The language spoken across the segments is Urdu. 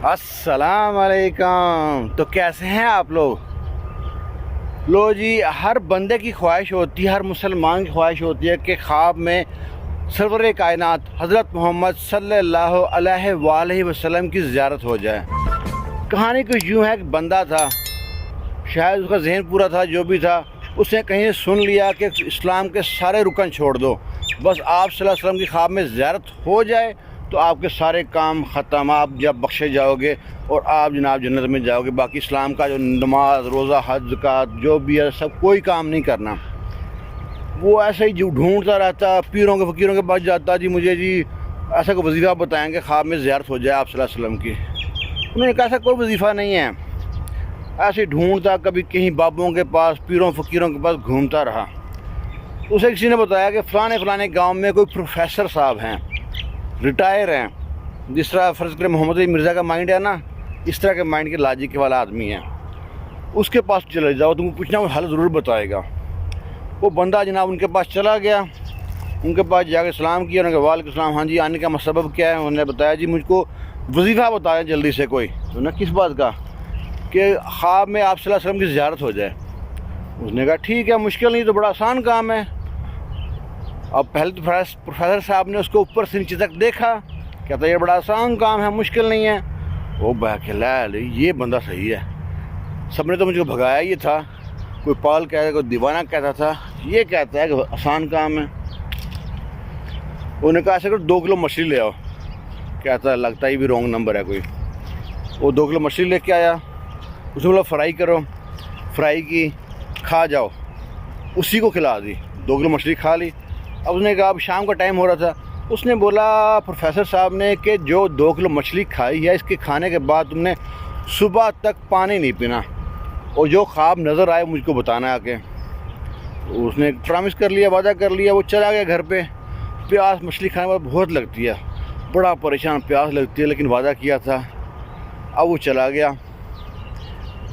السلام علیکم۔ تو کیسے ہیں آپ لوگ؟ لو جی، ہر بندے کی خواہش ہوتی ہے، ہر مسلمان کی خواہش ہوتی ہے کہ خواب میں سرور کائنات حضرت محمد صلی اللہ علیہ وآلہ وسلم کی زیارت ہو جائے۔ کہانی کچھ یوں ہے کہ بندہ تھا، شاید اس کا ذہن پورا تھا، جو بھی تھا، اس نے کہیں سن لیا کہ اسلام کے سارے رکن چھوڑ دو، بس آپ صلی اللہ علیہ وسلم کی خواب میں زیارت ہو جائے تو آپ کے سارے کام ختم، آپ جب بخشے جاؤ گے اور آپ جناب جنت میں جاؤ گے۔ باقی اسلام کا جو نماز، روزہ، حج، زکوٰۃ جو بھی ہے، سب کوئی کام نہیں کرنا۔ وہ ایسے ہی جو ڈھونڈتا رہتا، پیروں کے فقیروں کے پاس جاتا، جی مجھے جی ایسا کوئی وظیفہ بتائیں کہ خواب میں زیارت ہو جائے آپ صلی اللہ علیہ وسلم کی۔ انہوں نے کہا ایسا کوئی وظیفہ نہیں ہے۔ ایسے ہی ڈھونڈتا، کبھی کہیں بابوں کے پاس، پیروں فقیروں کے پاس گھومتا رہا۔ اسے کسی نے بتایا کہ فلانے گاؤں میں کوئی پروفیسر صاحب ہیں، ریٹائر ہیں، جس طرح فرض کریں محمد علی مرزا کا مائنڈ ہے نا، اس طرح کے مائنڈ کے لاجک والا آدمی ہے، اس کے پاس چلے جاؤ، تم کو کچھ نہ کچھ حل ضرور بتائے گا۔ وہ بندہ جناب ان کے پاس چلا گیا، ان کے پاس جا کے سلام کیا، انہوں نے کہا وعلیکم السلام، ہاں جی آنے کا سبب کیا ہے؟ انہوں نے بتایا جی مجھ کو وظیفہ بتایا جلدی سے کوئی۔ انہوں نے کس بات کا؟ کہ خواب میں آپ صلی اللہ علیہ وسلم کی زیارت ہو جائے۔ اس نے کہا ٹھیک ہے، مشکل نہیں، تو بڑا آسان کام ہے۔ اب پہلے تو پروفیسر صاحب نے اس کو اوپر سے نیچے تک دیکھا، کہتا یہ بڑا آسان کام ہے، مشکل نہیں ہے۔ وہ بہرحال یہ بندہ صحیح ہے، سب نے تو مجھ کو بھگایا یہ تھا، کوئی پال کہتا، کوئی دیوانہ کہتا تھا، یہ کہتا ہے کہ آسان کام ہے۔ انہوں نے کہا ایسا کرو 2 کلو مچھلی لے آؤ۔ کہتا ہے لگتا ہی بھی رونگ نمبر ہے کوئی۔ وہ 2 کلو مچھلی لے کے آیا، اس نے بولا فرائی کرو، فرائی کی، کھا جاؤ، اسی کو کھلا دی۔ 2 کلو مچھلی کھا لی۔ اب اس نے کہا اب شام کا ٹائم ہو رہا تھا، اس نے بولا پروفیسر صاحب نے کہ جو 2 کلو مچھلی کھائی ہے، اس کے کھانے کے بعد تم نے صبح تک پانی نہیں پینا، اور جو خواب نظر آئے مجھ کو بتانا آ کے۔ اس نے پرامس کر لیا، وعدہ کر لیا۔ وہ چلا گیا گھر پہ۔ پیاس مچھلی کھانے کے بعد بہت لگتی ہے، بڑا پریشان، پیاس لگتی ہے، لیکن وعدہ کیا تھا۔ اب وہ چلا گیا،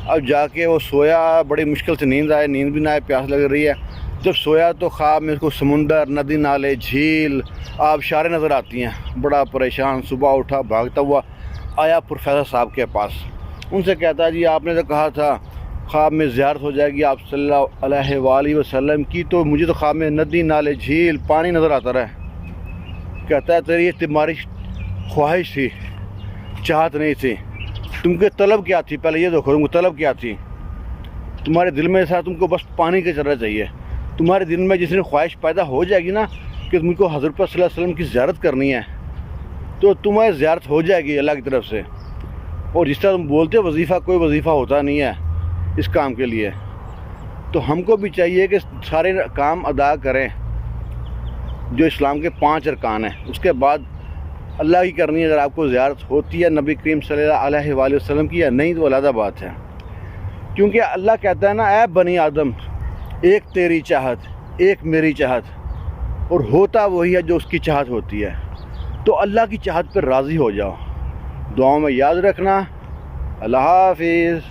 اب جا کے وہ سویا، بڑی مشکل سے نیند آئے، نیند بھی نہ آئے، پیاس لگ رہی ہے۔ جب سویا تو خواب میں اس کو سمندر، ندی نالے، جھیل، آبشاریں نظر آتی ہیں۔ بڑا پریشان صبح اٹھا، بھاگتا ہوا آیا پروفیسر صاحب کے پاس۔ ان سے کہتا ہے جی آپ نے تو کہا تھا خواب میں زیارت ہو جائے گی آپ صلی اللہ علیہ وآلہ وسلم کی، تو مجھے تو خواب میں ندی نالے، جھیل، پانی نظر آتا رہا۔ کہتا ہے تیری یہ تمہاری خواہش تھی، چاہت نہیں تھی، تم کے طلب کیا تھی؟ پہلے یہ دیکھو تم کو طلب کیا تھی۔ تمہارے دل میں تھا تم کو بس پانی کا چلنا چاہیے۔ تمہارے دل میں جس نے خواہش پیدا ہو جائے گی نا کہ مجھ کو حضرت صلی اللہ علیہ وسلم کی زیارت کرنی ہے، تو تمہیں زیارت ہو جائے گی اللہ کی طرف سے۔ اور جس طرح تم بولتے ہو وظیفہ، کوئی وظیفہ ہوتا نہیں ہے اس کام کے لیے۔ تو ہم کو بھی چاہیے کہ سارے کام ادا کریں جو اسلام کے 5 ارکان ہیں، اس کے بعد اللہ کی کرنی ہے۔ اگر آپ کو زیارت ہوتی ہے نبی کریم صلی اللہ علیہ وآلہ وسلم کی یا نہیں تو علیحدہ بات ہے، کیونکہ اللہ کہتا ہے نا اے بنی آدم، ایک تیری چاہت، ایک میری چاہت، اور ہوتا وہی ہے جو اس کی چاہت ہوتی ہے۔ تو اللہ کی چاہت پر راضی ہو جاؤ۔ دعاؤں میں یاد رکھنا۔ اللہ حافظ۔